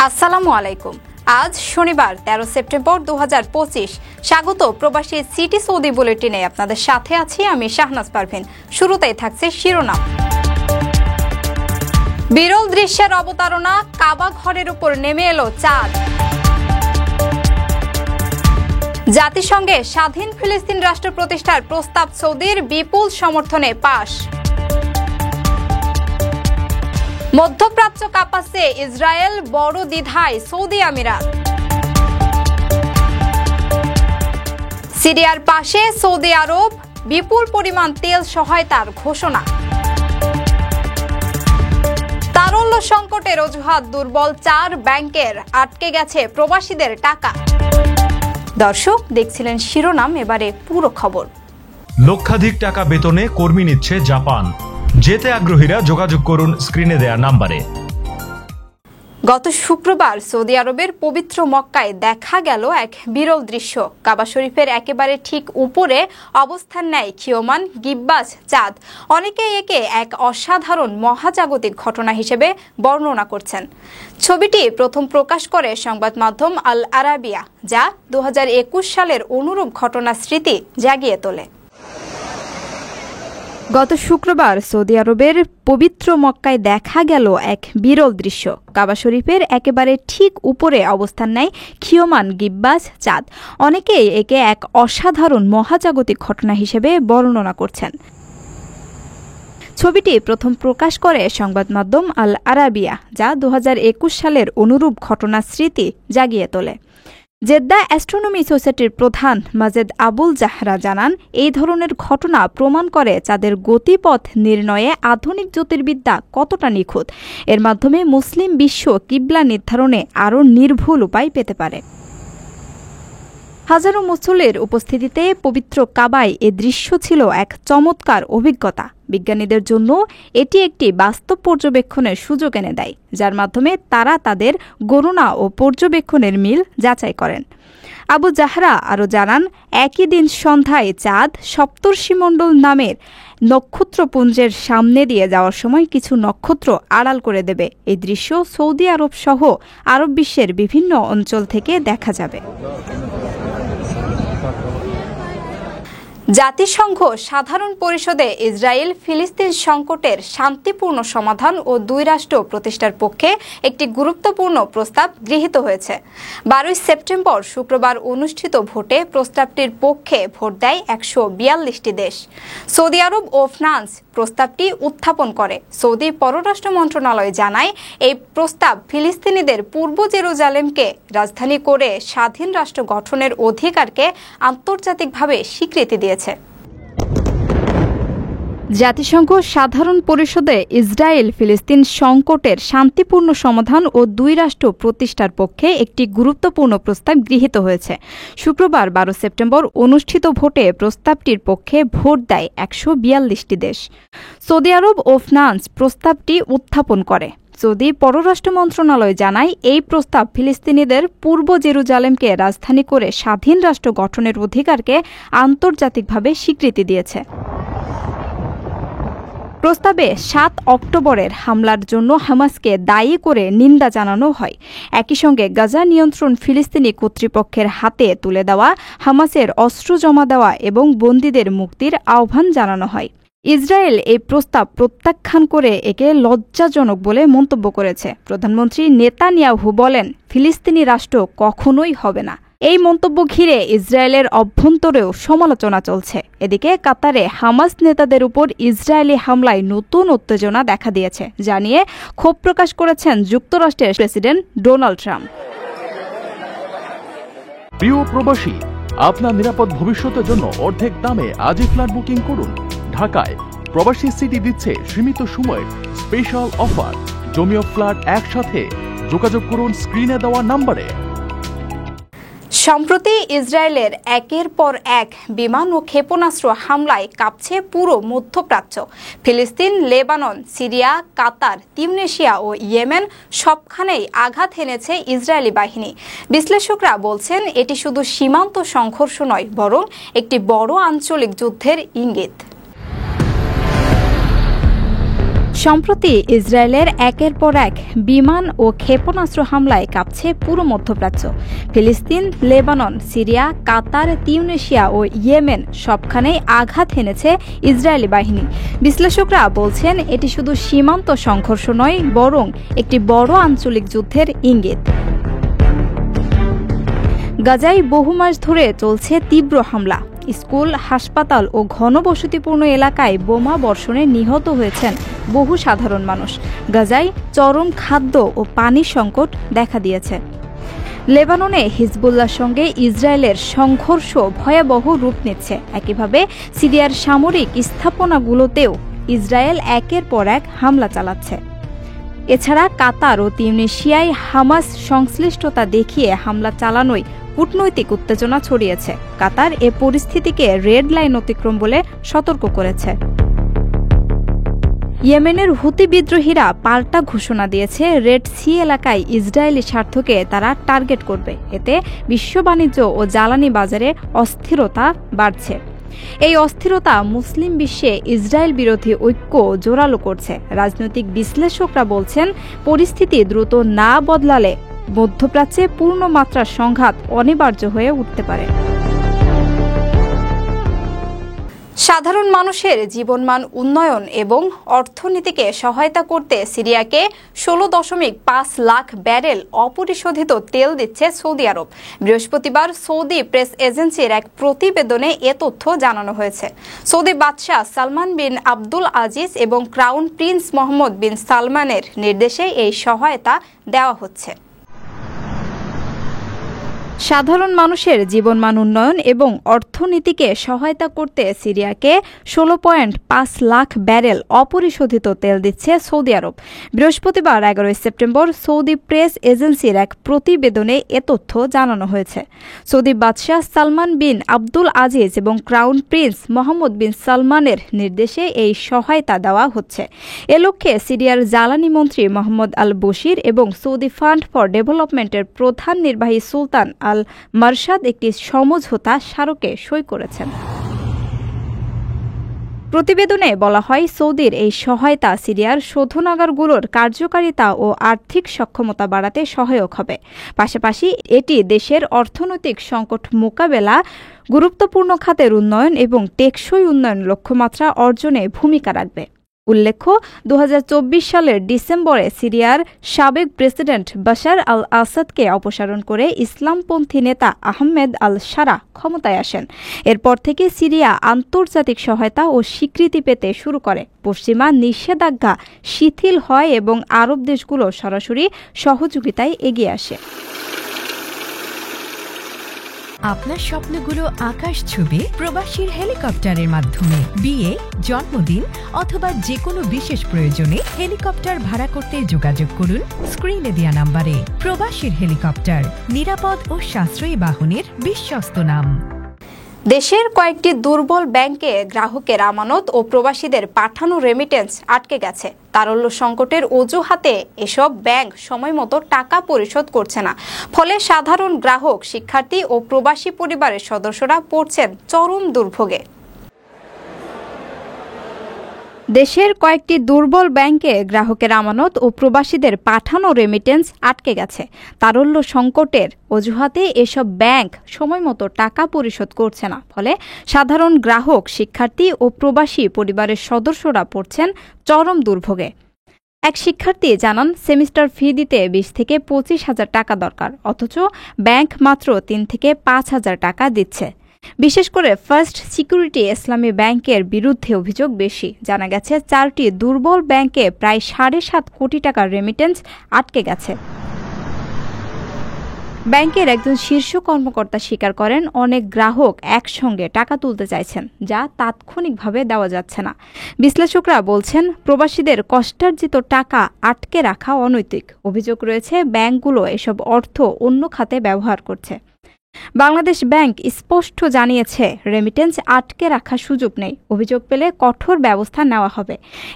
আসসালামু আলাইকুম। আজ শনিবার 13 সেপ্টেম্বর 2025। স্বাগত প্রবাসী সিটি সৌদি বুলেটিনে। আপনাদের সাথে আছি আমি শাহনাজ পারভিন। শুরুতেই থাকছে শিরোনাম। বিরল দৃশ্যের অবতারণা, কাবা ঘরের উপর নেমে এলো চাঁদ। জাতিসংঘে স্বাধীন ফিলিস্তিন রাষ্ট্র প্রতিষ্ঠার প্রস্তাব সৌদির বিপুল সমর্থনে পাস। মধ্যপ্রাচ্য কাঁপাচ্ছে ইসরায়েল, বড় দ্বিধায় সৌদি আমিরাত। সিরিয়ার পাশে সৌদি আরব, বিপুল পরিমাণ তেল সহায়তার ঘোষণা। তারল্য সংকটের অজুহাত দুর্বল 4 ব্যাংকের, আটকে গেছে প্রবাসীদের টাকা। দর্শক দেখছিলেন শিরোনাম, এবারে পুরো খবর। লক্ষাধিক টাকা বেতনে কর্মী নিচ্ছে জাপান। যেতে আগ্রহীরা যোগাযোগ করুন স্ক্রিনে দেয়া নাম্বারে। গত শুক্রবার সৌদি আরবের পবিত্র মক্কায় দেখা গেল এক বিরল দৃশ্য। কাবা শরীফের একেবারে ঠিক উপরে অবস্থান নেয় ক্ষীয়মান গিব্বাস চাঁদ। অনেকেই একে এক অসাধারণ মহাজাগতিক ঘটনা হিসেবে বর্ণনা করছেন। ছবিটি প্রথম প্রকাশ করে সংবাদ মাধ্যম আল আরাবিয়া, যা 2021 সালের অনুরূপ ঘটনার স্মৃতি জাগিয়ে তোলে। গত শুক্রবার সৌদি আরবের পবিত্র মক্কায় দেখা গেল এক বিরল দৃশ্য। কাবা শরীফের একেবারে ঠিক উপরে অবস্থান নেয় ক্ষীয়মান গিব্বাস চাঁদ। অনেকেই একে এক অসাধারণ মহাজাগতিক ঘটনা হিসেবে বর্ণনা করছেন। ছবিটি প্রথম প্রকাশ করে সংবাদ মাধ্যম আল আরাবিয়া, যা 2021 সালের অনুরূপ ঘটনার স্মৃতি জাগিয়ে তোলে। জেদ্দা অ্যাস্ট্রোনমি সোসাইটির প্রধান মাজেদ আবুল জাহরা জানান, এই ধরনের ঘটনা প্রমাণ করে চাঁদের গতিপথ নির্ণয়ে আধুনিক জ্যোতির্বিদ্যা কতটা নিখুঁত। এর মাধ্যমে মুসলিম বিশ্ব কিবলা নির্ধারণে আরও নির্ভুল উপায় পেতে পারে। হাজারো মুসল্লির উপস্থিতিতে পবিত্র কাবায় এ দৃশ্য ছিল এক চমৎকার অভিজ্ঞতা। বিজ্ঞানীদের জন্য এটি একটি বাস্তব পর্যবেক্ষণের সুযোগ এনে দেয়, যার মাধ্যমে তারা তাদের গণনা ও পর্যবেক্ষণের মিল যাচাই করেন। আবু জাহরা আরও জানান, একই দিন সন্ধ্যায় চাঁদ সপ্তর্ষিমণ্ডল নামের নক্ষত্রপুঞ্জের সামনে দিয়ে যাওয়ার সময় কিছু নক্ষত্র আড়াল করে দেবে। এই দৃশ্য সৌদি আরব সহ আরব বিশ্বের বিভিন্ন অঞ্চল থেকে দেখা যাবে। জাতিসংঘ সাধারণ পরিষদে ইসরায়েল ফিলিস্তিন সংকটের শান্তিপূর্ণ সমাধান ও 2 রাষ্ট্র প্রতিষ্ঠার পক্ষে একটি গুরুত্বপূর্ণ প্রস্তাব গৃহীত হয়েছে। 12 সেপ্টেম্বর শুক্রবার অনুষ্ঠিত ভোটে প্রস্তাবটির পক্ষে ভোট দেয় 142টি দেশ। সৌদি আরব ও ফ্রান্স প্রস্তাবটি উত্থাপন করে। সৌদি পররাষ্ট্র মন্ত্রণালয় জানায়, এই প্রস্তাব ফিলিস্তিনিদের পূর্ব জেরুজালেমকে রাজধানী করে স্বাধীন রাষ্ট্র গঠনের অধিকারকে আন্তর্জাতিকভাবে স্বীকৃতি দিয়েছে। জাতিসংঘ সাধারণ পরিষদে ইসরায়েল ফিলিস্তিন সংকটের শান্তিপূর্ণ সমাধান ও 2 রাষ্ট্র প্রতিষ্ঠার পক্ষে একটি গুরুত্বপূর্ণ প্রস্তাব গৃহীত হয়েছে। শুক্রবার 12 সেপ্টেম্বর অনুষ্ঠিত ভোটে প্রস্তাবটির পক্ষে ভোট দেয় 142টি দেশ। সৌদি আরব ও ফ্রান্স প্রস্তাবটি উত্থাপন করে। সৌদি পররাষ্ট্র মন্ত্রণালয় জানায়, এই প্রস্তাব ফিলিস্তিনিদের পূর্ব জেরুজালেমকে রাজধানী করে স্বাধীন রাষ্ট্র গঠনের অধিকারকে আন্তর্জাতিকভাবে স্বীকৃতি দিয়েছে। প্রস্তাবে 7 অক্টোবরের হামলার জন্য হামাসকে দায়ী করে নিন্দা জানানো হয়। একই সঙ্গে গাজা নিয়ন্ত্রণ ফিলিস্তিনি কর্তৃপক্ষের হাতে তুলে দেওয়া, হামাসের অস্ত্র জমা দেওয়া এবং বন্দীদের মুক্তির আহ্বান জানানো হয়। ইসরায়েল এই প্রস্তাব প্রত্যাখ্যান করে একে লজ্জাজনক বলে মন্তব্য করেছে। প্রধানমন্ত্রী নেতানিয়াহু বলেন, ফিলিস্তিনি রাষ্ট্র কখনোই হবে না। এই মন্তব্য ঘিরে ইসরায়েলের অভ্যন্তরেও সমালোচনা চলছে। এদিকে কাতারে হামাস নেতাদের উপর ইসরায়েলি হামলায় নতুন উত্তেজনা দেখা দিয়েছে, যা নিয়ে ক্ষোভ প্রকাশ করেছেন যুক্তরাষ্ট্রের প্রেসিডেন্ট ডোনাল্ড ট্রাম্প। প্রিয় প্রবাসী, আপনার নিরাপদ ভবিষ্যতের জন্য অর্ধেক দামে আজই ফ্ল্যাট বুকিং করুন। ঢাকায় প্রবাসী সিটি দিচ্ছে সীমিত সময়ের স্পেশাল অফার। জমি ও ফ্ল্যাট একসাথে। যোগাযোগ করুন স্ক্রিনে দেওয়া নম্বরে। সম্প্রতি ইসরায়েলের একের পর এক বিমান ও ক্ষেপণাস্ত্র হামলায় কাঁপছে পুরো মধ্যপ্রাচ্য। ফিলিস্তিন, লেবানন, সিরিয়া, কাতার, তিউনেশিয়া ও ইয়েমেন সবখানেই আঘাত হেনেছে ইসরায়েলি বাহিনী। বিশ্লেষকরা বলছেন, এটি শুধু সীমান্ত সংঘর্ষ নয়, বরং একটি বড় আঞ্চলিক যুদ্ধের ইঙ্গিত। সম্প্রতি ইসরায়েলের একের পর এক বিমান ও ক্ষেপণাস্ত্র হামলায় কাঁপছে পুরো মধ্যপ্রাচ্য। ফিলিস্তিন, লেবানন, সিরিয়া, কাতার, তিউনিসিয়া ও ইয়েমেন সবখানেই আঘাত হেনেছে ইসরায়েলি বাহিনী। বিশ্লেষকরা বলছেন এটি শুধু সীমান্ত সংঘর্ষ নয়, বরং একটি বড় আঞ্চলিক যুদ্ধের ইঙ্গিত। গাজায় বহু মাস ধরে চলছে তীব্র হামলা। স্কুল, হাসপাতাল ও ঘনবসতিপূর্ণ এলাকায় বোমা বর্ষণে নিহত হয়েছেন বহু সাধারণ মানুষ। গাজায় চরম খাদ্য ও পানির সংকট দেখা দিয়েছে। লেবাননে হিজবুল্লাহর সঙ্গে ইসরায়েলের সংঘর্ষ ভয়াবহ রূপ নিচ্ছে। একইভাবে সিরিয়ার সামরিক স্থাপনাগুলোতেও ইসরায়েল একের পর এক হামলা চালাচ্ছে। এছাড়া কাতার ও তিউনিসিয়ায় হামাস সংশ্লিষ্টতা দেখিয়ে হামলা চালানোয় কূটনৈতিক উত্তেজনা ছড়িয়েছে। কাতার এ পরিস্থিতিকে রেড লাইন অতিক্রম বলে সতর্ক করেছে। ইয়েমেনের হুতি বিদ্রোহীরা পাল্টা ঘোষণা দিয়েছে রেড সি এলাকায় ইসরায়েলি স্বার্থকে তারা টার্গেট করবে। এতে বিশ্ব বাণিজ্য ও জ্বালানি বাজারে অস্থিরতা বাড়ছে। এই অস্থিরতা মুসলিম বিশ্বে ইসরায়েল বিরোধী ঐক্য জোরালো করছে। রাজনৈতিক বিশ্লেষকরা বলছেন পরিস্থিতি দ্রুত না বদলালে মধ্যপ্রাচ্যে পূর্ণমাত্রার সংঘাত অনিবার্য হয়ে উঠতে পারে। সাধারণ মানুষের জীবনমান উন্নয়ন এবং অর্থনীতিকে সহায়তা করতে সিরিয়াকে 16.5 লাখ ব্যারেল অপরিশোধিত তেল দিচ্ছে সৌদি আরব। বৃহস্পতিবার সৌদি প্রেস এজেন্সির এক প্রতিবেদনে এ তথ্য জানানো হয়েছে। সৌদি বাদশাহ সালমান বিন আব্দুল আজিজ এবং ক্রাউন প্রিন্স মোহাম্মদ বিন সালমানের নির্দেশে এই সহায়তা দেওয়া হচ্ছে। সাধারণ মানুষের জীবনমান উন্নয়ন এবং অর্থনীতিকে সহায়তা করতে সিরিয়াকে 16.5 লাখ ব্যারেল অপরিশোধিত তেল দিচ্ছে সৌদি আরব। বৃহস্পতিবার 11 সেপ্টেম্বর সৌদি প্রেস এজেন্সির এক প্রতিবেদনে এ তথ্য জানানো হয়েছে। সৌদি বাদশাহ সালমান বিন আব্দুল আজিজ এবং ক্রাউন প্রিন্স মোহাম্মদ বিন সালমানের নির্দেশে এই সহায়তা দেওয়া হচ্ছে। এ লক্ষ্যে সিরিয়ার জ্বালানি মন্ত্রী মোহাম্মদ আল বশির এবং সৌদি ফান্ড ফর ডেভেলপমেন্টের প্রধান নির্বাহী সুলতান আল মারশাদ একটি সমঝোতা স্মারকে সই করেছেন। প্রতিবেদনে বলা হয় সৌদির এই সহায়তা সিরিয়ার শোধনাগারগুলোর কার্যকারিতা ও আর্থিক সক্ষমতা বাড়াতে সহায়ক হবে। পাশাপাশি এটি দেশের অর্থনৈতিক সংকট মোকাবেলা, গুরুত্বপূর্ণ খাতের উন্নয়ন এবং টেকসই উন্নয়ন লক্ষ্যমাত্রা অর্জনে ভূমিকা রাখবে। উল্লেখ্য, 2024 সালের ডিসেম্বরে সিরিয়ার সাবেক প্রেসিডেন্ট বাশার আল আসাদকে অপসারণ করে ইসলামপন্থী নেতা আহমেদ আল সারা ক্ষমতায় আসেন। এরপর থেকে সিরিয়া আন্তর্জাতিক সহায়তা ও স্বীকৃতি পেতে শুরু করে। পশ্চিমা নিষেধাজ্ঞা শিথিল হয় এবং আরব দেশগুলো সরাসরি সহযোগিতায় এগিয়ে আসে। আপনার স্বপ্নগুলো আকাশ ছুবে প্রবাসীর হেলিকপ্টারের মাধ্যমে। বিয়ে, জন্মদিন অথবা যে কোনো বিশেষ প্রয়োজনে হেলিকপ্টার ভাড়া করতে যোগাযোগ করুন স্ক্রিনে দেয়া নাম্বারে। প্রবাসীর হেলিকপ্টার, নিরাপদ ও সাশ্রয়ী বাহনের বিশ্বস্ত নাম। দেশের কয়েকটি দুর্বল ব্যাংকে গ্রাহকের আমানত ও প্রবাসীদের পাঠানো রেমিটেন্স আটকে গেছে। তারল্য সংকটের অজুহাতে এসব ব্যাংক সময়মতো টাকা পরিশোধ করছে না। ফলে সাধারণ গ্রাহক, শিক্ষার্থী ও প্রবাসী পরিবারের সদস্যরা পড়ছেন চরম দুর্ভোগে। দেশের কয়েকটি দুর্বল ব্যাংকে গ্রাহকের আমানত ও প্রবাসীদের পাঠানো রেমিটেন্স আটকে গেছে। তারল্য সংকটের অজুহাতে এসব ব্যাংক সময়মতো টাকা পরিশোধ করছে না। ফলে সাধারণ গ্রাহক, শিক্ষার্থী ও প্রবাসী পরিবারের সদস্যরা পড়ছেন চরম দুর্ভোগে। এক শিক্ষার্থী জানান, সেমিস্টার ফি দিতে 20 থেকে 25 হাজার টাকা দরকার, অথচ ব্যাংক মাত্র 3 থেকে 5 হাজার টাকা দিচ্ছে। বিশেষ করে ফার্স্ট সিকিউরিটি ইসলামী ব্যাংকের বিরুদ্ধে অভিযোগ বেশি। জানা গেছে 4টি দুর্বল ব্যাংকে প্রায় 7.5 কোটি টাকার রেমিটেন্স আটকে গেছে। ব্যাংকের একজন শীর্ষ কর্মকর্তা স্বীকার করেন, অনেক গ্রাহক একসঙ্গে টাকা তুলতে চাইছেন, যা তাৎক্ষণিকভাবে দেওয়া যাচ্ছে না। বিশ্লেষকরা বলছেন, প্রবাসীদের কষ্টার্জিত টাকা আটকে রাখা অনৈতিক। অভিযোগ রয়েছে ব্যাংকগুলো এসব অর্থ অন্য খাতে ব্যবহার করছে। বাংলাদেশ ব্যাংক স্পষ্ট জানিয়েছে, রেমিটেন্স আটকে রাখার সুযোগ নেই। অভিযোগ পেলে কঠোর ব্যবস্থা নেওয়া হবে।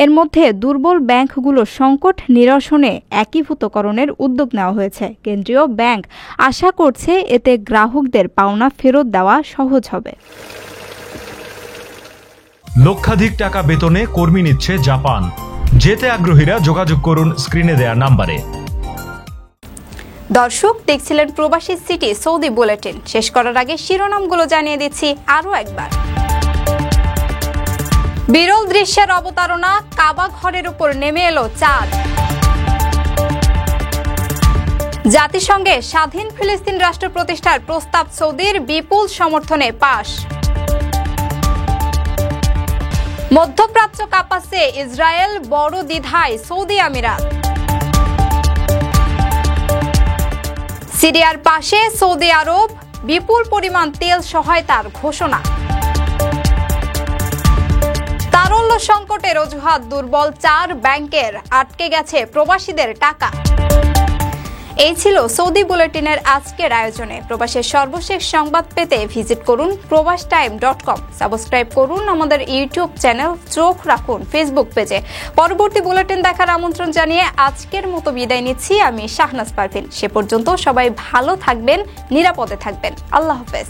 এর মধ্যে দুর্বল ব্যাংকগুলোর সংকট নিরসনে একীভূতকরণের উদ্যোগ নেওয়া হয়েছে। কেন্দ্রীয় ব্যাংক আশা করছে এতে গ্রাহকদের পাওনা ফেরত দেওয়া সহজ হবে। লক্ষাধিক টাকা বেতনে কর্মী নিচ্ছে জাপান। যেতে আগ্রহীরা যোগাযোগ করুন স্ক্রিনে দেয়া নাম্বারে। দর্শক দেখছিলেন প্রবাসী সিটি সৌদি বুলেটিন। শেষ করার আগে শিরোনামগুলো জানিয়ে দিচ্ছি আরও একবার। বিরল দৃশ্যের অবতারণা, কাবা ঘরের উপর নেমে এলো চাঁদ। জাতিসংঘে স্বাধীন ফিলিস্তিন রাষ্ট্র প্রতিষ্ঠার প্রস্তাব সৌদির বিপুল সমর্থনে পাস। মধ্যপ্রাচ্য কাঁপাচ্ছে ইসরায়েল, বড় দ্বিধায় সৌদি আমিরাত। সিরিয়ার পাশে সৌদি আরব, বিপুল পরিমাণ তেল সহায়তার ঘোষণা। তারল্য সংকটের অজুহাত দুর্বল 4 ব্যাংকের, আটকে গেছে প্রবাসীদের টাকা। এই ছিল সৌদি বুলেটিনের আজকের আয়োজনে। প্রবাসের সর্বশেষ সংবাদ পেতে ভিজিট করুন probastime.com, সাবস্ক্রাইব করুন আমাদের ইউটিউব চ্যানেল, চোখ রাখুন ফেসবুক পেজে। পরবর্তী বুলেটিন দেখার আমন্ত্রণ জানিয়ে আজকের মতো বিদায় নিচ্ছি আমি শাহনাজ পারভিন। সে পর্যন্ত সবাই ভালো থাকবেন, নিরাপদে থাকবেন। আল্লাহ হাফেজ।